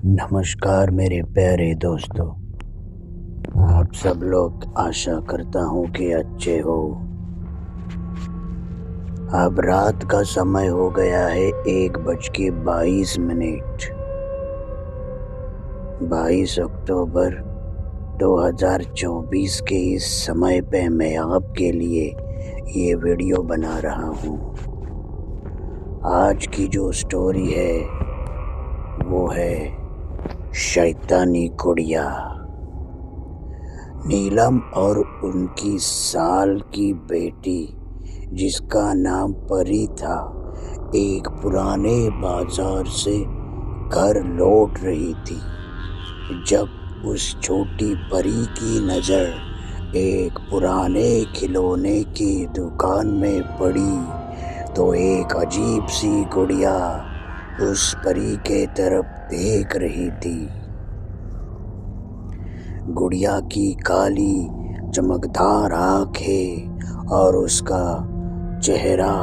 नमस्कार मेरे प्यारे दोस्तों। आप सब लोग आशा करता हूँ कि अच्छे हो। अब रात का समय हो गया है 1:22। 22 अक्टूबर 2024 के इस समय पे मैं आपके लिए ये वीडियो बना रहा हूँ। आज की जो स्टोरी है वो है शैतानी गुड़िया। नीलम और उनकी साल की बेटी जिसका नाम परी था, एक पुराने बाजार से घर लौट रही थी जब उस छोटी परी की नज़र एक पुराने खिलौने की दुकान में पड़ी तो एक अजीब सी गुड़िया उस परी के तरफ देख रही थी। गुड़िया की काली चमकदार आंखें और उसका चेहरा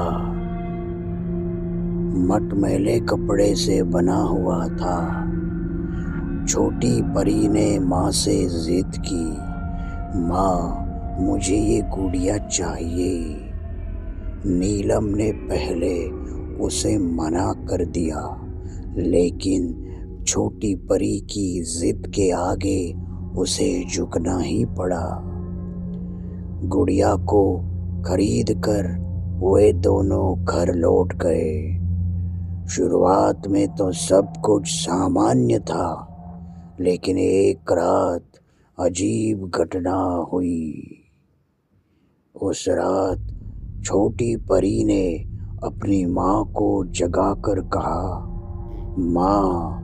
मटमैले कपड़े से बना हुआ था। छोटी परी ने माँ से जिद की, माँ मुझे ये गुड़िया चाहिए। नीलम ने पहले उसे मना कर दिया, लेकिन छोटी परी की जिद के आगे उसे झुकना ही पड़ा। गुड़िया को खरीद कर वे दोनों घर लौट गए। शुरुआत में तो सब कुछ सामान्य था, लेकिन एक रात अजीब घटना हुई। उस रात छोटी परी ने अपनी माँ को जगाकर कहा, माँ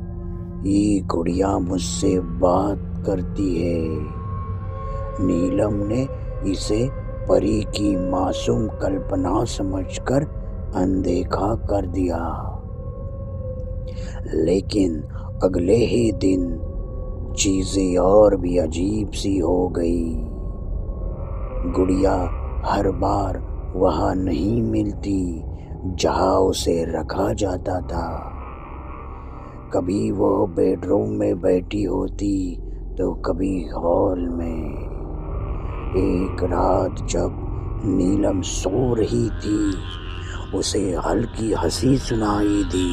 ये गुड़िया मुझसे बात करती है। नीलम ने इसे परी की मासूम कल्पना समझकर अनदेखा कर दिया, लेकिन अगले ही दिन चीजें और भी अजीब सी हो गई। गुड़िया हर बार वहाँ नहीं मिलती जहाँ उसे रखा जाता था। कभी वो बेडरूम में बैठी होती तो कभी हॉल में। एक रात जब नीलम सो रही थी, उसे हल्की हंसी सुनाई दी।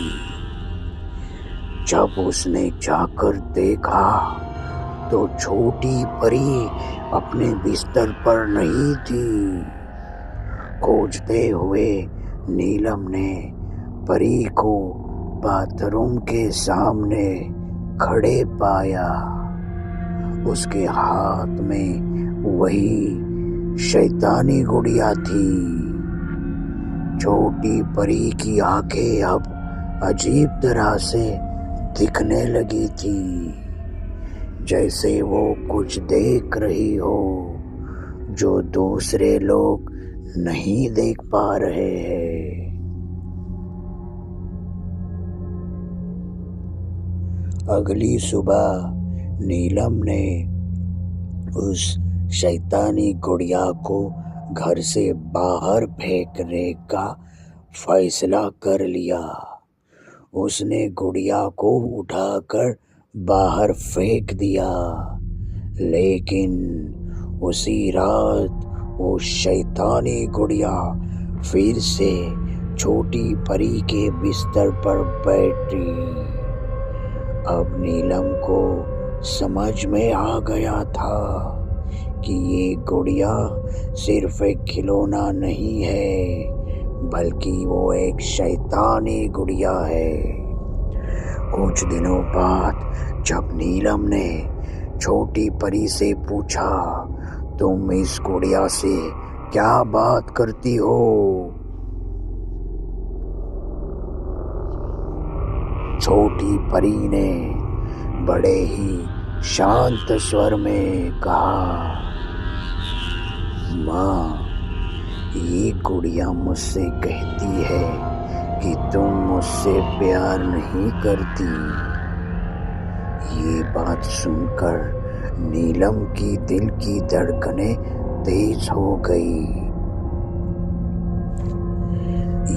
जब उसने जाकर देखा तो छोटी परी अपने बिस्तर पर नहीं थी। खोजते हुए नीलम ने परी को बाथरूम के सामने खड़े पाया। उसके हाथ में वही शैतानी गुड़िया थी। छोटी परी की आंखें अब अजीब तरह से दिखने लगी थी, जैसे वो कुछ देख रही हो जो दूसरे लोग नहीं देख पा रहे हैं। अगली सुबह नीलम ने उस शैतानी गुड़िया को घर से बाहर फेंकने का फैसला कर लिया। उसने गुड़िया को उठाकर बाहर फेंक दिया, लेकिन उसी रात वो शैतानी गुड़िया फिर से छोटी परी के बिस्तर पर बैठी। अब नीलम को समझ में आ गया था कि ये गुड़िया सिर्फ एक खिलौना नहीं है, बल्कि वो एक शैतानी गुड़िया है। कुछ दिनों बाद जब नीलम ने छोटी परी से पूछा, तुम इस गुड़िया से क्या बात करती हो? छोटी परी ने बड़े ही शांत स्वर में कहा, माँ ये गुड़िया मुझसे कहती है कि तुम मुझसे प्यार नहीं करती। ये बात सुनकर नीलम की दिल की धड़कनें तेज हो गई।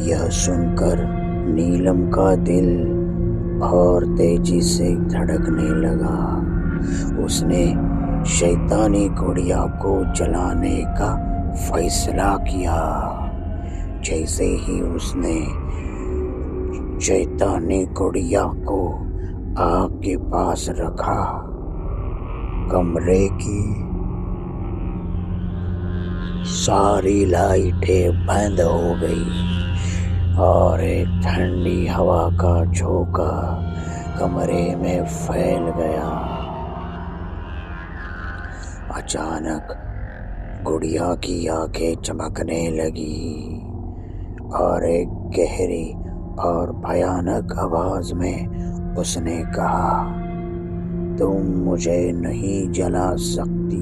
यह सुनकर नीलम का दिल और तेजी से धड़कने लगा। उसने शैतानी गुड़िया को जलाने का फैसला किया। जैसे ही उसने शैतानी गुड़िया को आग के पास रखा, कमरे की सारी लाइटें बंद हो गई और एक ठंडी हवा का झोंका कमरे में फैल गया। अचानक गुड़िया की आंखें चमकने लगी और एक गहरी और भयानक आवाज में उसने कहा, तुम मुझे नहीं जला सकती।